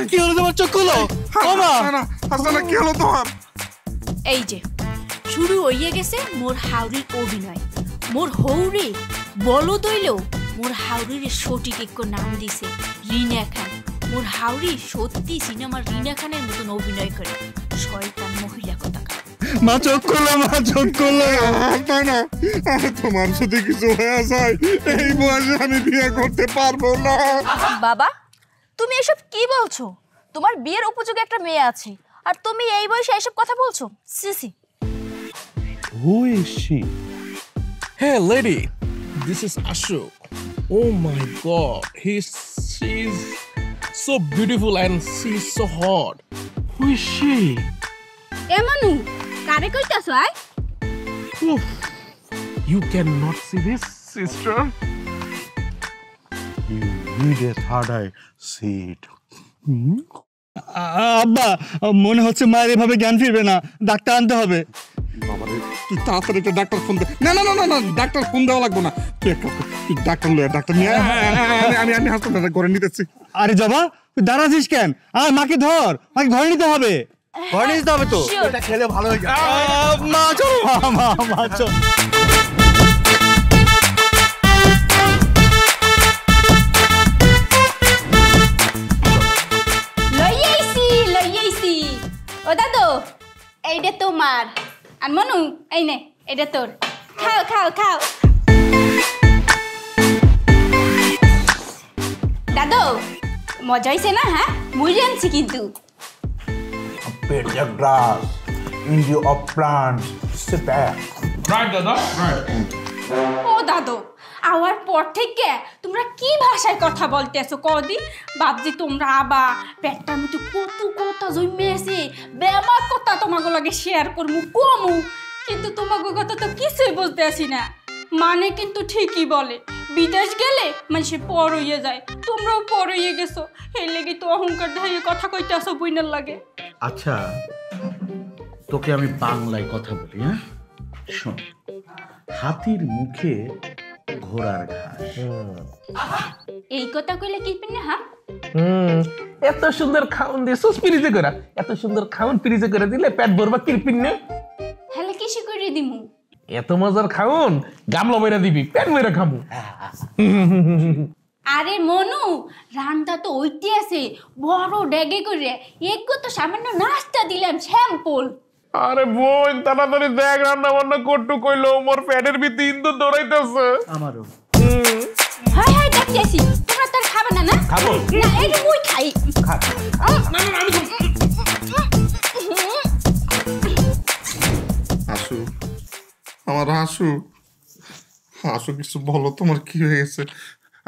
কি হলো তোমার? চোখ খুলো। হাসানা কি হলো তোমার? এই যে শুরু হইয়া গেছে মোর হাউরির অভিনয়। মোর হৌরে বলো দইলেও মোর হাউরির সঠিক এক নাম দিছে রিনা খান। মোর হাউরি সত্যি সিনেমার রিনা খানের মতন অভিনয় করে। শয়তান মহিলা কোথাকার। মা চোখ খুলো, মা চোখ খুলো। না তোমার যদি কিছু হয়ে যায় এই বয়সে আমি বিয়ে করতে পারবো না। বাবা তুমি এসব কি বলছো? তোমার বিয়ের উপযোগী একটা মেয়ে আছে আর তুমি এই বয়সে এসব কথা বলছো? CC. Who is she? Hey lady, this is Ashok. Oh my god, she's so beautiful and she's so hot. Who is she? এমনু কারে কইতাছো? আয় Oof. You cannot see this, sister. You need a third eye. See it. আব্বা মনে হচ্ছে মায়ের এভাবে জ্ঞান ফিরবে না, ডাক্তার আনতে হবে। বাবারে তুই তাড়াতাড়ি একটা ডাক্তার ফোন দে। না ডাক্তার ফোন দেওয়া লাগবে না, তুই ডাক্তার লয়ে ডাক্তার নিয়ে আমি হাসপাতালে ঘরে নিতেছি। আরে জবা তুই দাঁড়াছিস কেন? আর মাকে ধর, মাকে ঘরে নিতে হবে। ঘরে নিতে হবে তো। এটা খেলে ভালো হয়ে যাবে। মা চল, মা চল। লইয়াইছি ও দাদু, এইটা তোমার। আর মনু এই নে, এটা তোর। খাও। দাদু মজা হয়েছে না? হ্যাঁ মুড়ি আনছি কিন্তু। Pediatric grass, India of plants, sit back. Right, Dada, right. ও দাদু আওয়ার পর থেকে তোমরা কি ভাষায় কথা বলতেছো কদি? বাপজি তোমরা আবা পেটটার মধ্যে কত কথা জমে আছে, বেমার কথা তোমাকে লাগে শেয়ার করমু কমু, কিন্তু তোমাকে কথা তো কিছুই বলতে আসি না। মানে কিন্তু ঠিকই বলে, বিদেশ গেলে মানুষে পর হইয়ে যায়, তোমরাও পর হইয়ে গেছো। এই লেগে তো অহংকার ধাইয়ে কথা কইতে আসো বইনের লাগে। আচ্ছা তোকে আমি বাংলায় কথা বলি, হ্যাঁ শোন। হাতির মুখে ঘোড়ার ঘাস। এই কথা কইলে কি পিনে? হ্যাঁ এত সুন্দর খাউন দিয়ে সুস পিরিজে করে, এত সুন্দর খাউন পিরিজে করে দিলে পেট ভরবা কিরপিন নে। হলে কিসে করে দিমু? এত মজার খাউন গামলা বইরা দিবি, পেট ভরে খামু। আরে মনু রান্না তো ওইটি আছে বড় ডেগে করে, একগো তো সামান্য নাস্তা দিলাম স্যাম্পল। আরে বোন তাড়াতাড়ি দেখ রান্না বান্না করটু কইলো, মোর পেটের ভিতরে ইন্দুর দৌড়াইতেছে। আমারও। হাই দেখতেছি তোমরা তো খাবে না? না খাবো না, এই মুই খাই। না আমি আমার হাসু কিছু বলো, তোমার কি হয়ে গেছে?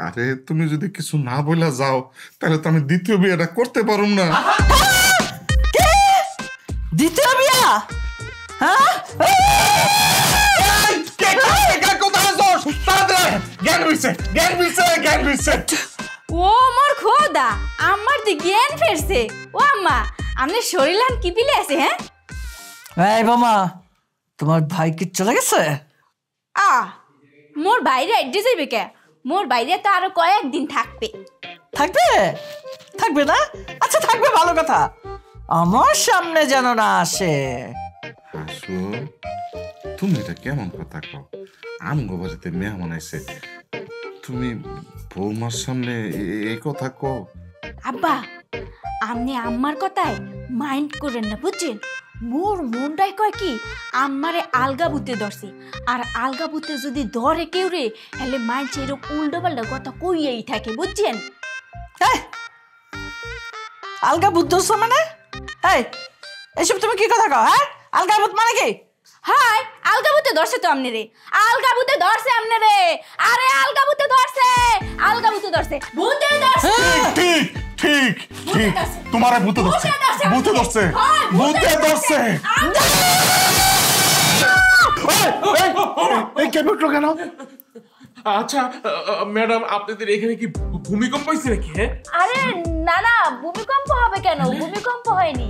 আরে তুমি যদি কিছু না বইলা যাও তাহলে তো আমি দ্বিতীয় বিয়েটা করতে পারুম না। দ্বিতীয় বিয়া? হ্যাঁ ও মোর খোদা, আমার দি জ্ঞান ফেরছে। ও আম্মা আমনে শরীরান কি পিলে আছে? হ্যাঁ এই বাবা তোমার ভাই কি চলে গেছে? মোর বাইরে আইডে যাইবে কে? মোর বাইরে তো আরো কয়েকদিন থাকবে। থাকবে না? আচ্ছা থাকবে, ভালো কথা। আমার সামনে যেন না আসে। হাসু তুমি এটা কেমন কথা কও? আমগো বাড়িতে মেহমান আইছে, তুমি বৌমার সামনে এই কথা কও? আব্বা আপনি আম্মার কথায় মাইন্ড করেন না বুঝছেন? মোর মনটাই কয় কি আম্মারে আলগা বুতে ধরছি, আর আলগা বুতে যদি ধরে কেউ রে তাহলে মাইন্ড এরকম উল্টো পাল্টা কথা কইয়াই থাকে বুঝছেন? আলগা বুদ্ধ মানে? এইসব তুমি কি কথা কও? হ্যাঁ আলগা বুত মানে কি? হাই আলগা বুতে ধরছে তো আমনে রে, আলগা বুতে ধরছে আমনে রে। আরে আলগা বুতে ধরছে, আলগা বুতে ধরছে, বুতে ধরছে। ঠিক ঠিক ঠিক, তোমারে ভূতে ধরছে, ভূতে ধরছে, ভূতে ধরছে। এই কেমন কেন? আচ্ছা ম্যাডাম আপনাদের এখানে কি ভূমিকম্প হয়েছে নাকি? আরে না না, ভূমিকম্প হবে কেন? ভূমিকম্প হয়নি,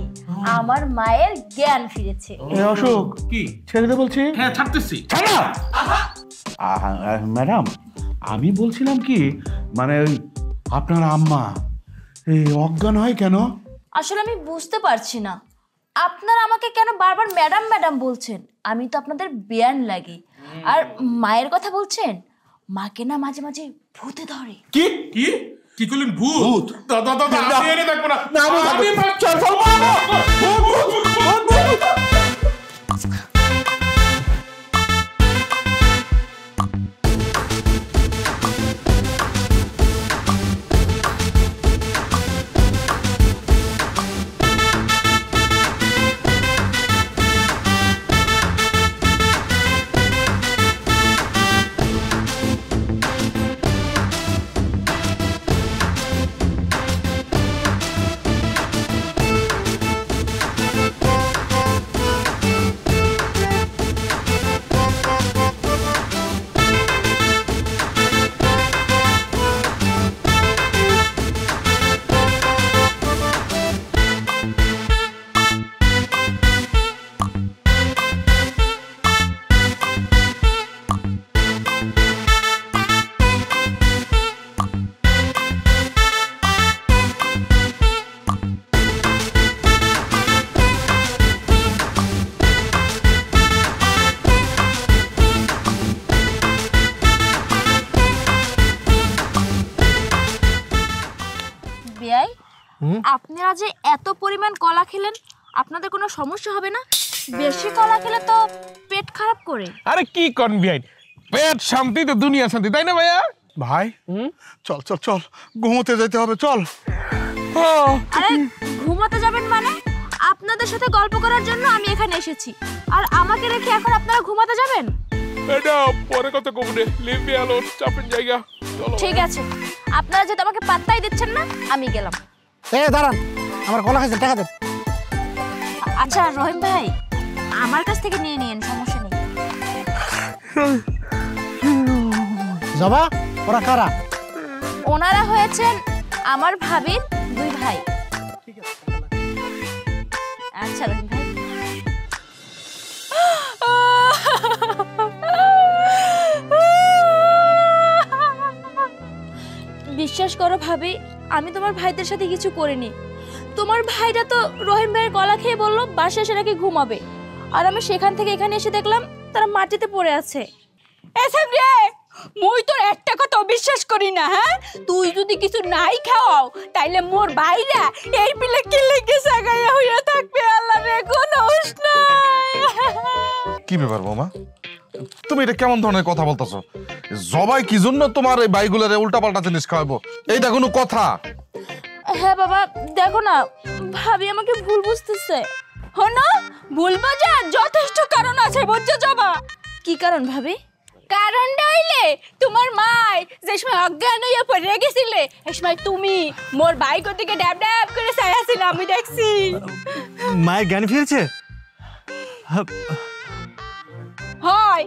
আমার মায়ের জ্ঞান ফিরেছে। অশোক কি ছেড়ে বলছি? হ্যাঁ ছাড়তেছি। ম্যাডাম আমি বলছিলাম কি, মানে আপনার আম্মা এই অজ্ঞান হয় কেন? আসলে আমি বুঝতে পারছি না আপনারা আমাকে কেন বারবার ম্যাডাম ম্যাডাম বলছেন। আমি তো আপনাদের বেয়ান লাগি। আর মায়ের কথা বলছেন, মাকে না মাঝে মাঝে ভূতে ধরে। কি কি কি করলেন? ভূত? দাদা দাদা আমি এনে দেখবো না। আমি চল চল বেয়াই, আপনারা যে এত পরিমাণ কলা খেলেন, আপনাদের কোনো সমস্যা হবে না? বেশি কলা খেলে তো পেট খারাপ করে। আরে কি কনভিয়াইন, পেট শান্তি তো দুনিয়া শান্তি, তাই না ভাইয়া? ভাই চল চল চল, ঘুমোতে যেতে হবে, চল। আরে ঘুমাতে যাবেন মানে? আপনাদের সাথে গল্প করার জন্য আমি এখানে এসেছি, আর আমাকে রেখে এখন আপনারা ঘুমাতে যাবেন? এটা পরে কথা কব রে, লিভ মি অ্যালোন, চাপেন জায়গা। চলো। ঠিক আছে, আপনারা যেহেতু আমাকে পাত্তাই দিচ্ছেন না, আমি গেলাম। দাঁড়ান, আমার কলা খাইছেন, টাকা দেন। আচ্ছা রহিম ভাই, আমার কাছ থেকে নিয়ে নিন, সমস্যা নেই। জবা, ওরা কারা? ওনারা হয়েছেন আমার ভাবির দুই ভাই। আচ্ছা রহিম ভাই। বিশ্বাস করো ভাবি, আমি তোমার ভাইদের সাথে কিছু করিনি। তোমার ভাইরা তো রহিম ভাইয়ের গলা খেয়ে বললো বাসায় এসে নাকি ঘুমাবে, আর আমি সেখান থেকে এখানে এসে দেখলাম তারা মাটিতে পড়ে আছে। এসব রে, মুই তোর একটা কথা বিশ্বাস করি না। হ্যাঁ, তুই যদি কিছু নাই খাওয়াও তাইলে মোর বাইরা এই পিলে কি লেগে সাগাইয়া হইয়া থাকবে। আল্লাহ রে, কোনো হুঁশ নাই। কি ব্যাপার বৌমা, তুমি এটা কেমন ধরনের কথা বলতেছো? জবাই কি জন্য তোমার এই বাইগুলারে উল্টাপাল্টা জিনিস খাওয়াবো? এইটা কোনো কথা? হ্যাঁ বাবা, দেখো না, ভাবি আমাকে ভুল বুঝতেছে। হনো, ভুল বোঝার যথেষ্ট কারণ আছে, বুঝছো জবা? কি কারণ ভাবি? কারণটা হইলে তোমার মাই যে সময় অজ্ঞান হইয়া পড়ে গেছিলে, এই সময় তুমি মোর বাইক থেকে ড্যাব ড্যাব করে চাইছিল, আমি দেখছি। মায়ের জ্ঞান ফিরেছে? হয়,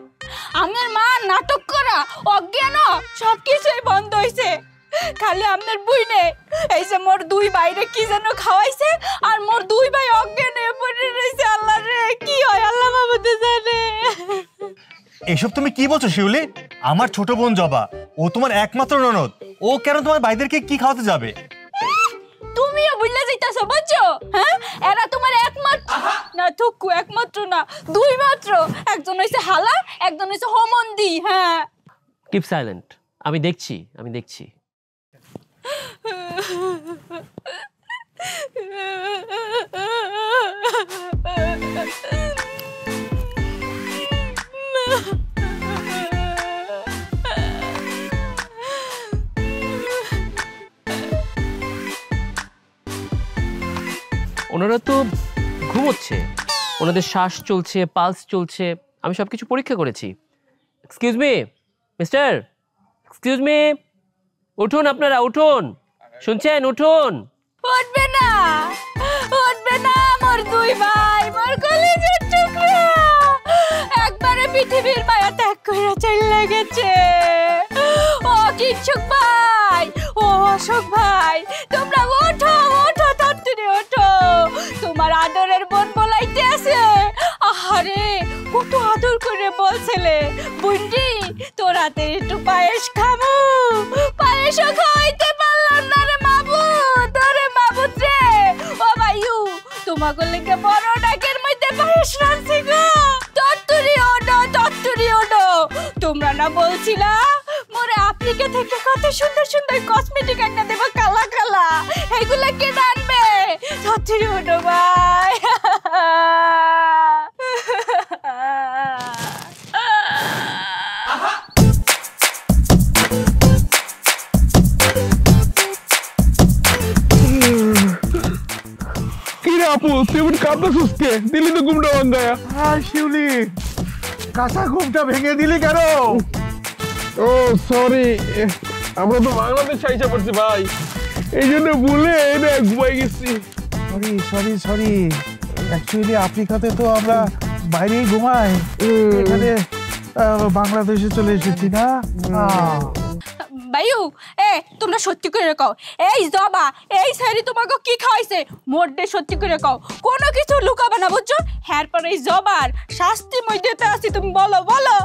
আমার মা নাটক করা অজ্ঞান সবকিছুই বন্ধ হইছে। খালি আপনার বুইনে এই যে মোর দুই বাইরে কি যেন খাওয়াইছে, আর মোর দুই ভাই অজ্ঞান হয়ে পড়ে রয়েছে। আল্লাহ রে, কি হয় আল্লাহ বাবাতে জানে। এসব তুমি কি বলছো শিউলি? আমার ছোট বোন জবা, ও তোমার একমাত্র ননদ, ও কেন তোমার ভাইদেরকে কি খাওয়াতে যাবে? তুমিও বুঝলে যাইতাছো, বুঝছো? হ্যাঁ, এরা তোমার একমাত্র না, থুকু একমাত্র না, দুই মাত্র। একজন হইছে হালা, একজন হইছে হোমন্দি। হ্যাঁ, কিপ সাইলেন্ট, আমি দেখছি, আমি দেখছি। ওনারা তো ঘুমোচ্ছে, ওনাদের শ্বাস চলছে, পালস চলছে, আমি সব কিছু পরীক্ষা করেছি। Excuse me mister, excuse me, উঠুন আপনারা, উঠুন, শুনছেন? উঠুন। উঠবে না, উঠবে না মোর দুই ভাই, মোর কলেজের টুকরা একবারে পৃথিবীর মায়া ত্যাগ করে চলে গেছে। ও কিচ্ছুক ভাই, ও অশোক ভাই, তোমরা ওঠো, ওঠো, তাড়াতাড়ি ওঠো। তোমার আদরের বোন বলাইতে আছে। আহারে, কত আদর করে বলছিলে, বুন্ডি তোর হাতে একটু পায়েস খাবো। পায়েসও খাইতে পারলাম না রে মাবুদ, রে মাবুদ রে। ও তোমাকে লেগে বড় ডাকের মধ্যে পায়েস রাঁধছি গো। তত্তুরি ওডো তোমরা না বলছিলা মোরে আফ্রিকা থেকে কত সুন্দর সুন্দর কসমেটিক এনে দেব কালা কালা, এইগুলা কে আনবে? তত্তুরি ওডো ভাই। কিরে আপু তুই কাঁদতে সুস্থে দিলি তো ঘুমটা ভাঙ্গায়া। হ্যাঁ শিউলি, কাঁচা ঘুমটা ভেঙে দিলি কেন? ও সরি, আমরা তো বাংলাদেশ আইসা পড়ছি ভাই, এই জন্য ভুলে এনে ঘুমাই গেছি। সরি অ্যাকচুয়ালি আফ্রিকাতে তো আমরা বাইরেই ঘুমাই, এখানে বাংলাদেশে চলে এসেছি না। ভাইউ তোমরা সত্যি করে কও, এই জবা এই সারি তোমাকে কি খাওয়াইছে? মোডে সত্যি করে কও, কোনো কিছু লুকাবে না বুঝছো? হ্যার পর এই জবার শাস্তি মই দিতে আসি, তুমি বলো বলো।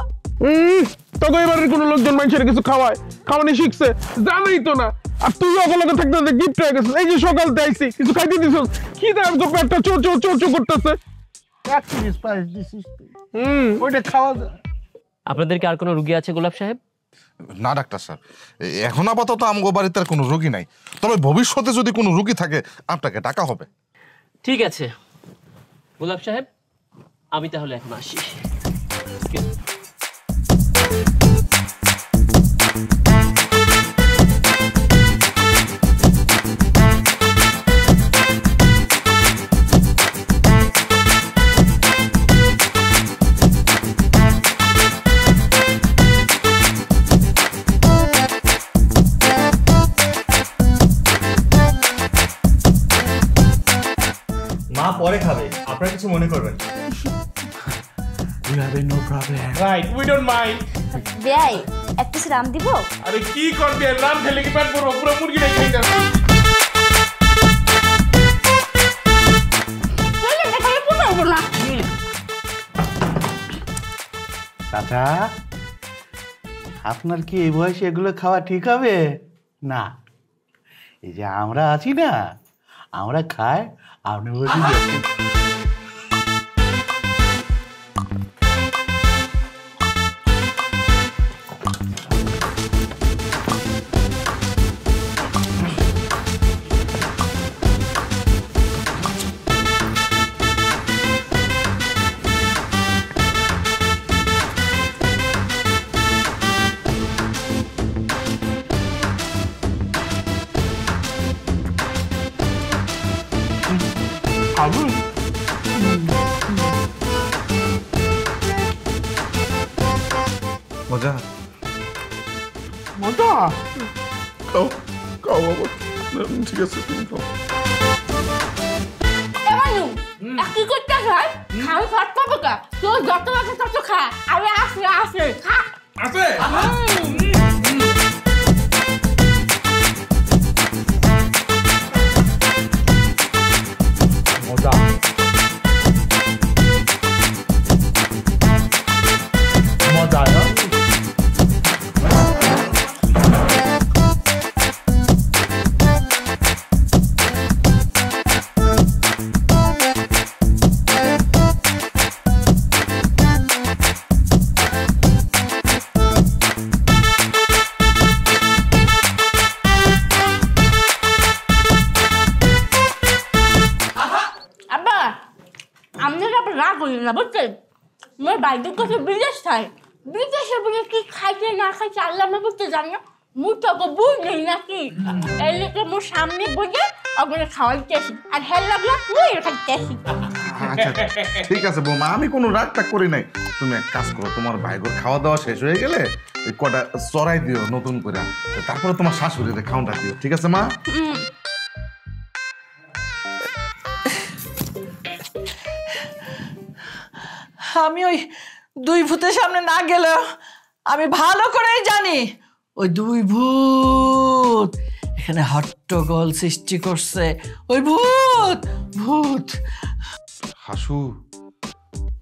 তোকে এবারের কোনো লোকজন মানুষের কিছু খাওয়ায়, খাওয়ানি শিখছে জানোই তো না। আর তুই অকলকে থাকতে গিফট হয়ে গেছিস, এই যে সকালতে আইসি কিছু খাইতে দিছিস, কি দাম তো পেটটা চোর করতেছে। ওইটা খাওয়া যায়। আপনাদেরকে আর কোনো রুগী আছে গোলাপ সাহেব? না ডাক্তার স্যার, এখন আপাতত আমগো বাড়িতে আর কোনো রোগী নাই, তবে ভবিষ্যতে যদি কোনো রোগী থাকে আপনাকে ডাকা হবে। ঠিক আছে গোলাপ সাহেব, আমি তাহলে এখন আসি। মা পরে খাবে, আপনারা কিছু মনে করবেন। You have no problem. Right, we don't mind. বেয়াই এক পিস রাম দিব? আরে কি করবি, রাম খেলে কি পেট পুরো পুরো মুরগিটাই খাইতে হবে। চাচা, আপনার কি এই বয়সে এগুলো খাওয়া ঠিক হবে না? এই যে আমরা আছি না, আমরা খাই, আপনি বসে যাচ্ছেন। মজা মজা খাও খাও বাবা, ঠিক আছে তুমি খাও। এমানু কি করতে হয়? খাও ভাত পাবো কা? তোর যত আছে তত খা, আমি আসে খা আছে। মজা মজা না? আব্বা আপনারা আবার রাগ হইলেন না বুঝছেন? মোর বাইরের কাছে বিদেশ খায়, বিদেশে বলে কি খাইতে না খাইতে আল্লাহ না বুঝতে জানি না, মুই তো বুঝ নেই নাকি। এই লোকে মোর সামনে বসে আপনারা খাওয়াইতে আসি, আর হেল লাগলো মুই খাইতে আসি। আচ্ছা ঠিক আছে বৌমা, আমি কোনো রাগ টাগ করি নাই। তুমি এক কাজ করো, তোমার ভাইগোর খাওয়া দাওয়া শেষ হয়ে গেলে ওই কটা চড়াই দিও নতুন করে, তারপরে তোমার শাশুড়িতে খাওয়াটা দিও, ঠিক আছে মা? আমি ওই দুই ভূতের সামনে না গেলেও আমি ভালো করেই জানি ওই দুই ভূত এখানে হট্টগোল সৃষ্টি করছে। ওই ভূত ভূত। হাসু,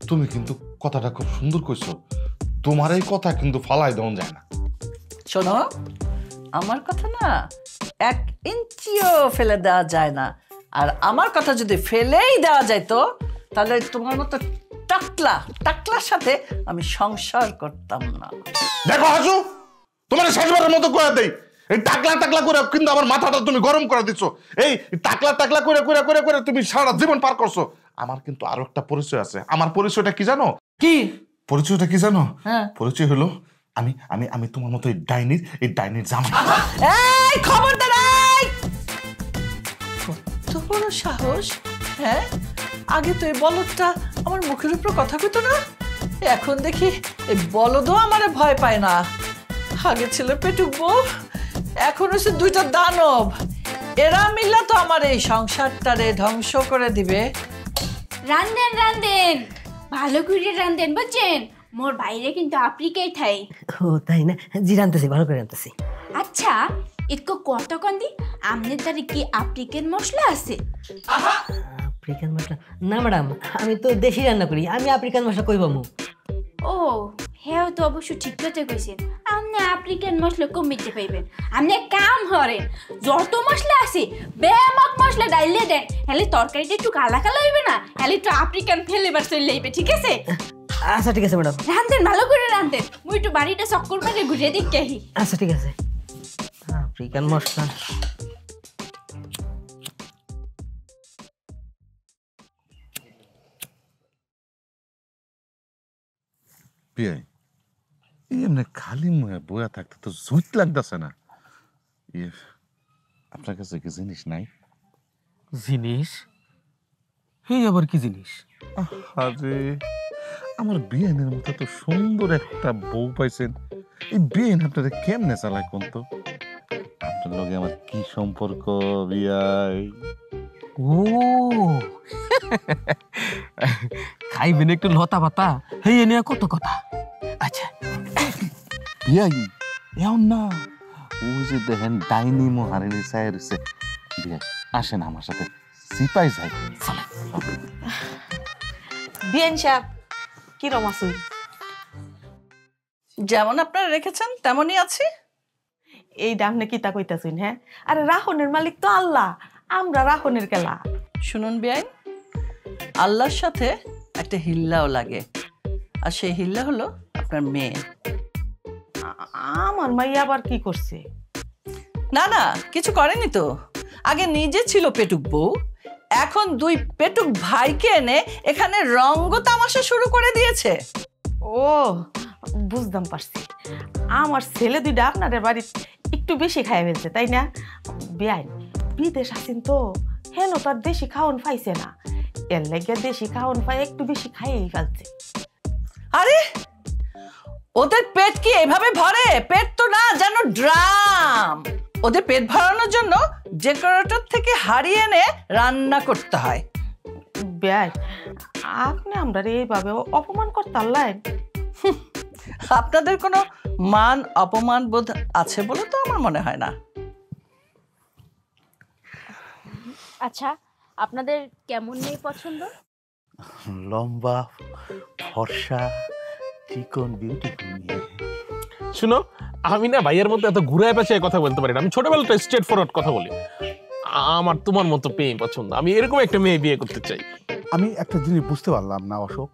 তুমি কিন্তু কথাটা খুব সুন্দর কইছো, তোমার এই কথা কিন্তু ফালাই দেওয়া যায় না। শোনো, আমার কথা না 1 ইঞ্চিও ফেলে দেওয়া যায় না। আর আমার কথা যদি ফেলেই দেওয়া যাইতো তাহলে তোমার মতো টাকলার সাথে আমি সংসার করতাম না। দেখো হাসু, তোমার শেষবারের মতো করে দেই, এই টাকলা করে কিন্তু আমার মাথাটা তুমি গরম করে দিচ্ছ। এই টাকলা করে করে করে করে তুমি সারা জীবন পার করছো। আমার কিন্তু আরো একটা পরিচয় আছে। আমার পরিচয়টা কি জানো? কি পরিচয়টা কি জানো? হ্যাঁ। পরিচয় হলো আমি আমি আমি তোমার মতো এই ডাইনির জামাই। এই খবরদার, এই কত বড় সাহস! হ্যাঁ, আগে তো এই বলদটা আমার মুখের উপর কথা কইতো না, এখন দেখি এই বলদও আমারে ভয় পায় না। আগে ছিল পেটুক বউ, এখন হচ্ছে দুইটা দানব। এরা মিললে তো আমার এই সংসারটারে ধ্বংস করে দিবে। রান্ধেন ভালো করে রান্ধেন, বুঝছেন? মোর বাইরে কিন্তু আফ্রিকায় থাই। ও তাই না? জি রান্তেছি, ভালো করে রান্তেছি। আচ্ছা, একটু কতক্ষণ দি আমনের দ্বারে কি আফ্রিকান মশলা আছে? আফ্রিকান মশলা না ম্যাডাম, আমি তো দেশি রান্না করি, আমি আফ্রিকান মশলা কই পামু? ও হ্যাঁ, তো অবশ্য ঠিক কথা কইছেন। আপনি আফ্রিকান মশলা কমিতে পাইবেন। আপনি এক কাম করেন, যত মশলা আছে বেমাক মশলা ডাইলে দেন, হেলে তরকারিটা একটু কালা কালা হইবে না, হেলে একটু আফ্রিকান ফ্লেভার চলে আইবে, ঠিক আছে? আচ্ছা ঠিক আছে ম্যাডাম। রান্ধেন, ভালো করে রান্ধেন। মুই একটু বাড়িটা চক্কর মেরে ঘুরে দেখতে আহি। আচ্ছা ঠিক আছে। আফ্রিকান মশলা বিয়াই, এমনি খালি মুখে বয়া থাকতে তো জুত লাগতেছে না। আপনার কাছে কি জিনিস নাই? জিনিস? এই আবার কি জিনিস? আরে আমার বিয়ানের মতো তো সুন্দর একটা বউ পাইছেন, এই বিয়ান আপনারা কেমনে চালায় কোন তো? আপনার লগে আমার কি সম্পর্ক বিয়াই? ও খাইবেন একটু লতা পাতা, এই নিয়ে কত কথা। আচ্ছা বিয়াই এমন না, ওই যে দেখেন ডাইনি মহারানী চায় রয়েছে। বিয়াই আসেন আমার সাথে, সিপাই যাই। বিয়ান সাহেব কিরম আছেন? যেমন আপনারা রেখেছেন তেমনই আছি। এই দাম নাকি তা কইতাছেন? হ্যাঁ, আরে রাহনের মালিক তো আল্লাহ, আমরা রাহনের কেলা। শুনুন বেআইন, আল্লাহর সাথে একটা হিল্লাও লাগে, আর সেই হিল্লা হলো আপনার মেয়ে। আমার মাই আবার কি করছে? না না, কিছু করেনি তো। আগে নিজে ছিল পেটুক বউ, এখন দুই পেটুক ভাইকে এনে এখানে রঙ্গ তামাশা শুরু করে দিয়েছে। ও বুঝতাম পারছি, আমার ছেলে দুইটা আপনাদের বাড়ি একটু বেশি খাই ফেলছে, তাই না? বেআইন বিদেশ আছেন তো, হেন তার দেশি খাওয়ান পাইছে না, এর লাগে দেশি খাওয়ান পাই একটু বেশি খাইয়েই ফেলছে। আরে ওদের পেট কি এভাবে ভরে? পেট তো না, যেন ড্রাম। ওদের পেট ভরানোর জন্য যে কারোটার থেকে হারিয়ে এনে রান্না করতে হয়। বেআইন আপনি আমরা এইভাবে অপমান করতে পারলেন? আপনাদের কোনো মান অপমান বোধ আছে বলে তো আমার মনে হয় না। আচ্ছা, আপনাদের কেমন মেয়ে পছন্দ? লম্বা, ফর্সা, চিকন, বিউটিফুল মেয়ে। শুনো, আমি না ভাইয়ের মতো এত ঘুরায় পেঁচায় কথা বলতে পারি না। আমি ছোটবেলাটা স্ট্রেট ফরওয়ার্ড কথা বলি। আমার তোমার মতো মেয়ে পছন্দ, আমি এরকম একটা মেয়ে বিয়ে করতে চাই। আমি একটা জিনিস বুঝতে পারলাম না অশোক,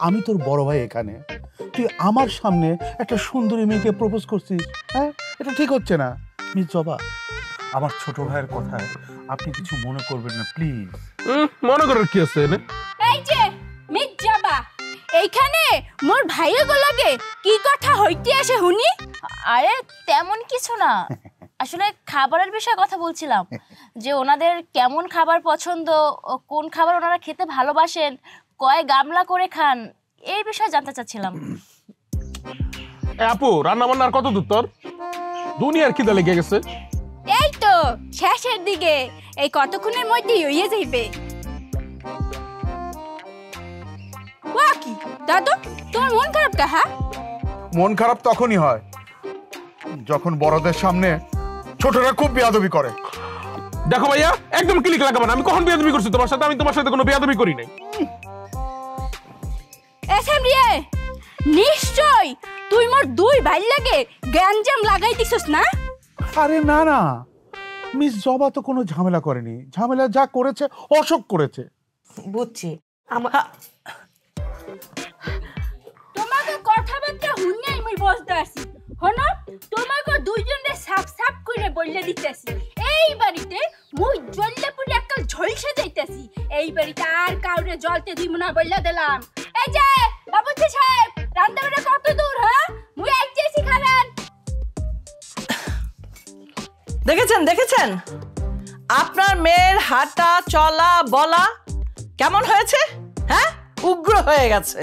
আমি তোর বড় ভাই এখানে, তুই আমার সামনে একটা সুন্দরী মেয়েকে প্রপোজ করছিস? হ্যাঁ, এটা ঠিক হচ্ছে না। মিস জবা, আমার ছোট ভাইয়ের কথায় আপনি কিছু মনে করবেন না প্লিজ। মনে করার কি আছে? এই যে মিট যাবা, এইখানে মোর ভাইয়ের লাগে কি কথা হইতে আসে হুনি? আরে তেমন কিছু না, আসলে খাবারের বিষয়ে কথা বলছিলাম, যে ওনাদের কেমন খাবার পছন্দ, কোন খাবার ওনারা খেতে ভালোবাসেন, কয় গামলা করে খান, এই বিষয়ে জানতে চাচ্ছিলাম। আপু, রান্না বান্নার কত দূর তোর? দুনিয়ার খিদে লেগে গেছে। এই তো শেষের দিকে, এই কতক্ষণের মধ্যেই হইয়ে যাইবে। কি দাদু, তোমার মন খারাপ কা? হ্যাঁ, মন খারাপ তখনই হয় যখন বড়দের সামনে ছোটরা খুব বেয়াদবি করে। দেখো ভাইয়া, একদম ক্লিক লাগাবে না। আমি কখন বেয়াদবি করছি তোমার সাথে? আমি তোমার সাথে কোনো বেয়াদবি করি নাই। এসএম রে, নিশ্চয় তুই মোর দুই ভাই লাগে গ্যাঞ্জাম লাগাই দিছস না? আরে না না, মিস জবা তো কোনো ঝামেলা করেনি, ঝামেলা যা করেছে অশোক করেছে। বুঝছি। তোমাকে কথাবার্তা হুইনাই মুই বলতে আসি। হনো তোমাকে দুইজনে সাপ সাপ করে বললে দিতেছি, এই বাড়িতে মুই জ্বললে পুরি একটা ঝলসে যাইতেছি। এই বাড়িতে আর কাউরে জ্বলতে দিব না বললে দিলাম। এই যে বাবুজি সাহেব, রান্না বান্না কত দূর? হ্যাঁ, মুই আইতেছি খাবেন। দেখেছেন আপনার মেয়ের হাঁটা চলা বলা কেমন হয়েছে? হ্যাঁ, উগ্র হয়ে গেছে।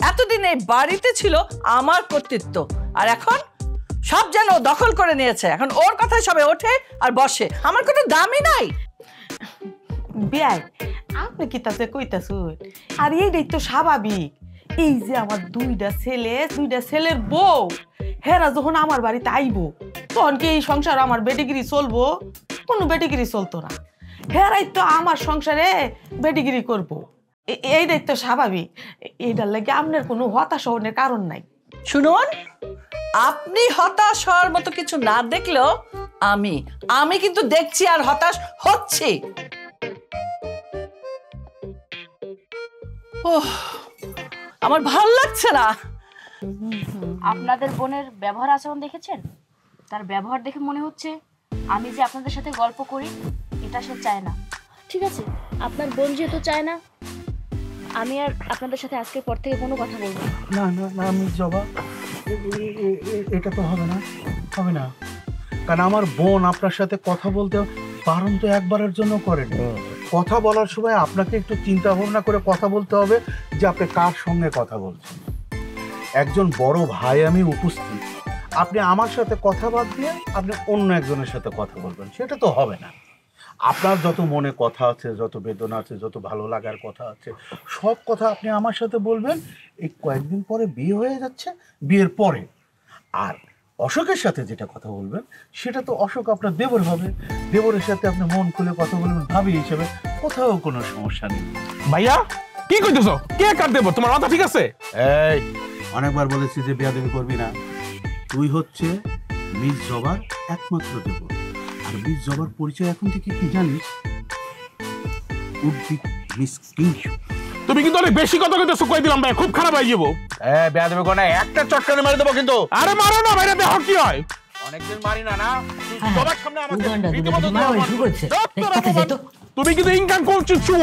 এতদিন এই বাড়িতে ছিল আমার কর্তৃত্ব, আর এখন সব যেন দখল করে নিয়েছে। এখন ওর কথায় সবাই ওঠে আর বসে, আমার কোনো দামই নাই। বিয়াই আপনি কি তাতে কইতাছুন? আর এইটাই তো স্বাভাবিক। এই যে আমার দুইটা ছেলের বউ, হেরা যখন আমার বাড়িতে আইবো তখন কি এই সংসার আমার বেটিগিরি চলবো? কোনো বেটিগিরি চলতো না। হেরাই তো আমার সংসারে বেটিগিরি করবো, এইটাই তো স্বাভাবিক। এইটার লাগে আপনার কোনো হতাশ হওয়ার কারণ নাই। শুনুন, আপনি হতাশ হওয়ার মতো কিছু না দেখলেও আমি কিন্তু দেখছি আর হতাশ হচ্ছি। আমার ভাল লাগছে না। আপনাদের বোনের ব্যবহার আচরণ দেখেছেন? তার ব্যবহার দেখে মনে হচ্ছে আমি যে আপনাদের সাথে গল্প করি এটা সে চায় না। ঠিক আছে, আপনার বোন যেহেতু চায় না, আমি আর আপনাদের সাথে আজকের পর থেকে কোনো কথা বলবো না না না মিস জবা, এটা তো হবে না। কারণ আমার বোন আপনার সাথে কথা বলতে বারণ তো একবারের জন্য করেনি। কথা বলার সময় আপনাকে একটু চিন্তা ভাবনা করে কথা বলতে হবে যে আপনি কার সঙ্গে কথা বলছেন। একজন বড় ভাই আমি উপস্থিত, আপনি আমার সাথে কথা বাদ দিয়ে আপনি অন্য একজনের সাথে কথা বলবেন, সেটা তো হবে না। আপনার যত মনে কথা আছে, যত বেদনা আছে, যত ভালো লাগার কথা আছে, সব কথা আপনি আমার সাথে বলবেন। এই কয়েকদিন পরে বিয়ে হয়ে যাচ্ছে, বিয়ের পরে আর অশোকের সাথে যেটা কথা বলবেন সেটা তো অশোক আপনার দেবর হবে। দেবরের সাথে আপনি মন খুলে কথা বলবেন ভাবি হিসেবে, কোথাও কোনো সমস্যা নেই। ভাইয়া কি কইতেছো? কে কাট দেব? তোমার মাথা ঠিক আছে? এই অনেকবার বলেছি যে বেয়াদবি করবি না। তুই হচ্ছে মিস জবার একমাত্র দেবর, আর মিস জবার পরিচয় এখন থেকে কি জানিস? মিস কিংশু। তুমি কিন্তু অনেক বেশি কথা কইতেছো, কই দিলাম ভাই, খুব খারাপ হয়ে যাবো। বেয়াদবি করে না, একটা চটকানে মারি দেবো কিন্তু। আরে মারো না ভাইরা, দেখো কি হয়। অনেকদিন মারি না না, সবার সামনে আমাকে শুরু করছে। তুমি কিন্তু ইনকাম করছো চু।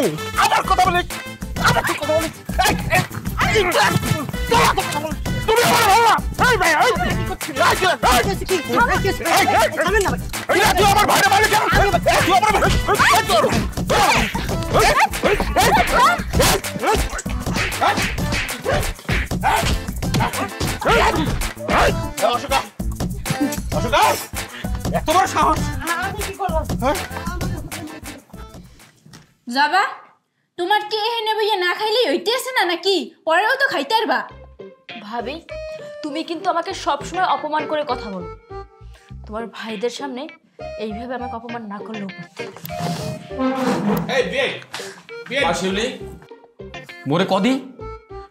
আমার কথা বলে তুমি আমার বাবা। এই ভাই, এই তুই আমার ভাইরা মারলি কেন? তুই আমার এত বড় সাহস! যাবা তোমার কি এখানে বইয়া না খাইলে হইতেছে না নাকি? পরেও তো খাইতে পারবা। ভাবি, তুমি কিন্তু আমাকে সবসময় অপমান করে কথা বলো। তোমার ভাইদের সামনে এইভাবে আমাকে অপমান না করলেও পারতে। শিউলি মোরে কদি,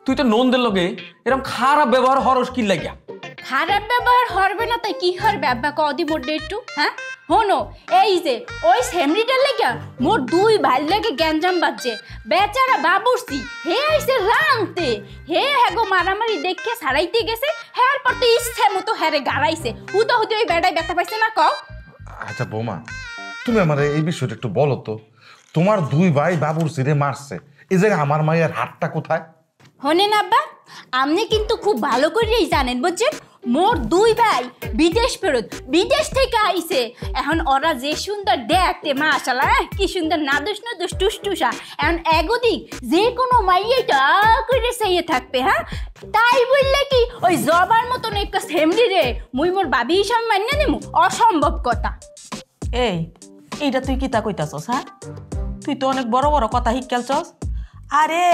তুই তো নন্দের লগে এরকম খারাপ ব্যবহার হরস কি লাগিয়া? খারাপ ব্যবহার হবে না তাই কি হবে? আব্বা কদি মোটে একটু হ্যাঁ হনো, এই যে ওই সেমরিটার লেগে মোর দুই ভাই লাগে গ্যাঞ্জাম বাজছে। বেচারা বাবুর্সি হে আইছে রাংতে, হে হ্যাগো মারামারি দেখে সারাইতে গেছে, হ্যার পর তো ইচ্ছে মতো হ্যারে গাড়াইছে। হুতো হুতো ওই বেড়াই ব্যথা পাইছে না কও? আচ্ছা বৌমা, তুমি আমার এই বিষয়টা একটু বলো তো। তোমার দুই ভাই বাবুর্চিরে মারছে, এই জায়গায় আমার মায়ের হাতটা কোথায়? হনেন আব্বা, আপনি কিন্তু খুব ভালো করেই জানেন বুঝছেন, মোর দুই ভাই বিদেশ ফেরত, বিদেশ থেকে আইছে। এখন ওরা যে সুন্দর দেখতে মাশাআল্লাহ, কি সুন্দর নাদুস নাদুস টুসটুসা। এখন এগোদিক যে কোনো মাইয়াটা করে চাইয়ে থাকবে। হ্যাঁ, তাই বললে কি ওই জবার মতন একটা সেমরি রে মুই মোর বাবি হিসাবে মান্য নিমু? অসম্ভব কথা। এইটা তুই কিতা কইতাছস? হ্যাঁ, তুই তো অনেক বড় বড় কথা শিখালছস। আরে